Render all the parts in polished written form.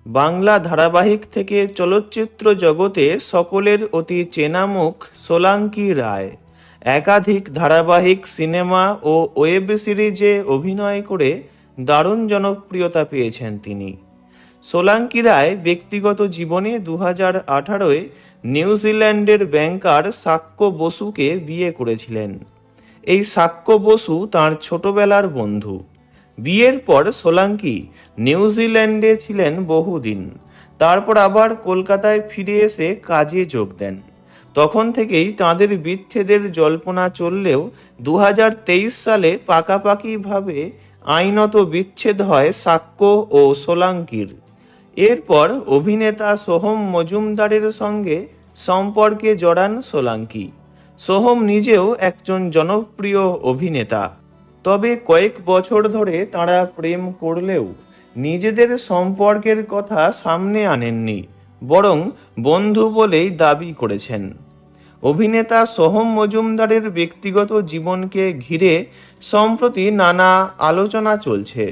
বাংলা ধারাবাহিক থেকে চলচ্চিত্র জগতে সকলের অতি চেনা মুখ সোলাঙ্কি রায়। একাধিক ধারাবাহিক, সিনেমা ও ওয়েব সিরিজে অভিনয় করে দারুণ জনপ্রিয়তা পেয়েছেন তিনি। সোলাঙ্কি রায় ব্যক্তিগত জীবনে 2018-এ নিউজিল্যান্ডের ব্যাংকার সাক্ষ্য বসুকে বিয়ে করেছিলেন। এই সাক্ষ্য বসু তাঁর ছোটবেলার বন্ধু। বিয়ের পর সোলাঙ্কি নিউজিল্যান্ডে ছিলেন বহুদিন। তারপর আবার কলকাতায় ফিরে এসে কাজে যোগ দেন। তখন থেকেই তাঁদের বিচ্ছেদের জল্পনা চললেও 2023 সালে পাকাপাকিভাবে আইনত বিচ্ছেদ হয় সাক্ষ্য ও সোলাঙ্কির। এরপর অভিনেতা সোহম মজুমদারের সঙ্গে সম্পর্কে জড়ান সোলাঙ্কি। সোহম নিজেও একজন জনপ্রিয় অভিনেতা। তবে কয়েক বছর ধরে তাঁরা প্রেম করলেও নিজেদের সম্পর্কের কথা সামনে আনেননি, বরং বন্ধু বলেই দাবি করেছেন। অভিনেতা সোহম মজুমদারের ব্যক্তিগত জীবনকে ঘিরে সম্প্রতি নানা আলোচনা চলছে।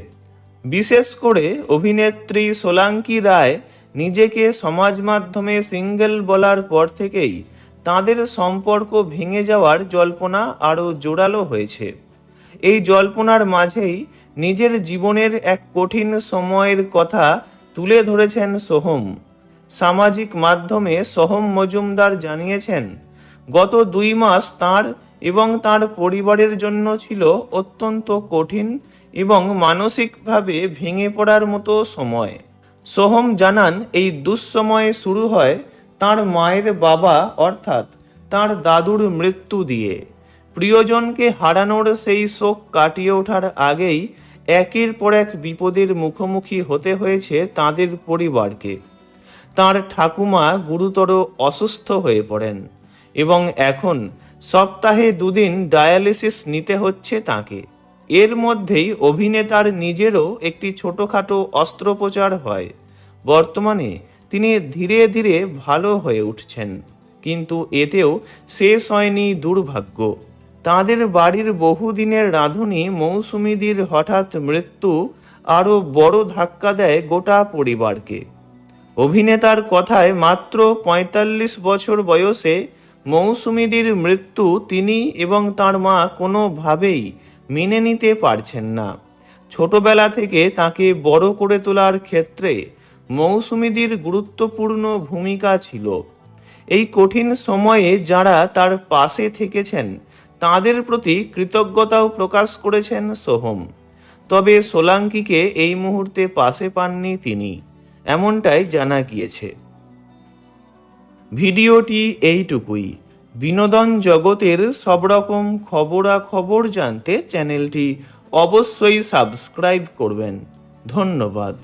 বিশেষ করে অভিনেত্রী সোলাঙ্কি রায় নিজেকে সমাজ মাধ্যমে সিঙ্গেল বলার পর থেকেই তাঁদের সম্পর্ক ভেঙে যাওয়ার জল্পনা আরও জোরালো হয়েছে। এই জল্পনার মাঝেই নিজের জীবনের এক কঠিন সময়ের কথা তুলে ধরেছেন সোহম। সামাজিক মাধ্যমে সোহম মজুমদার জানিয়েছেন, গত 2 মাস তাঁর এবং তাঁর পরিবারের জন্য ছিল অত্যন্ত কঠিন এবং মানসিকভাবে ভেঙে পড়ার মতো সময়। সোহম জানান, এই দুঃসময় শুরু হয় তাঁর মায়ের বাবা অর্থাৎ তাঁর দাদুর মৃত্যু দিয়ে। প্রিয়জনকে হারানোর সেই শোক কাটিয়ে ওঠার আগেই একের পর এক বিপদের মুখোমুখি হতে হয়েছে তাঁদের পরিবারকে। তাঁর ঠাকুমা গুরুতর অসুস্থ হয়ে পড়েন এবং এখন সপ্তাহে 2 দিন ডায়ালিসিস নিতে হচ্ছে তাঁকে। এর মধ্যেই অভিনেতার নিজেরও একটি ছোটখাটো অস্ত্রোপচার হয়। বর্তমানে তিনি ধীরে ধীরে ভালো হয়ে উঠছেন, কিন্তু এতেও শেষ হয়নি দুর্ভাগ্য। তাঁদের বাড়ির বহুদিনের রাঁধুনি মৌসুমীদির হঠাৎ মৃত্যু আরও বড় ধাক্কা দেয় গোটা পরিবারকে। অভিনেতার কথায় মাত্র 45 বছর বয়সে মৌসুমীদির মৃত্যু তিনি এবং তাঁর মা কোনোভাবেই মেনে নিতে পারছেন না। ছোটবেলা থেকে তাকে বড় করে তোলার ক্ষেত্রে মৌসুমীদির গুরুত্বপূর্ণ ভূমিকা ছিল। এই কঠিন সময়ে যারা তার পাশে থেকেছেন তাঁদের প্রতি কৃতজ্ঞতাও প্রকাশ করেছেন সোহম। তবে সোলাঙ্কিকে এই মুহূর্তে পাশে পাননি তিনি, এমনটাই জানা গিয়েছে। ভিডিওটি এইটুকুই। বিনোদন জগতের সব রকম খবরাখবর জানতে চ্যানেলটি অবশ্যই সাবস্ক্রাইব করবেন। ধন্যবাদ।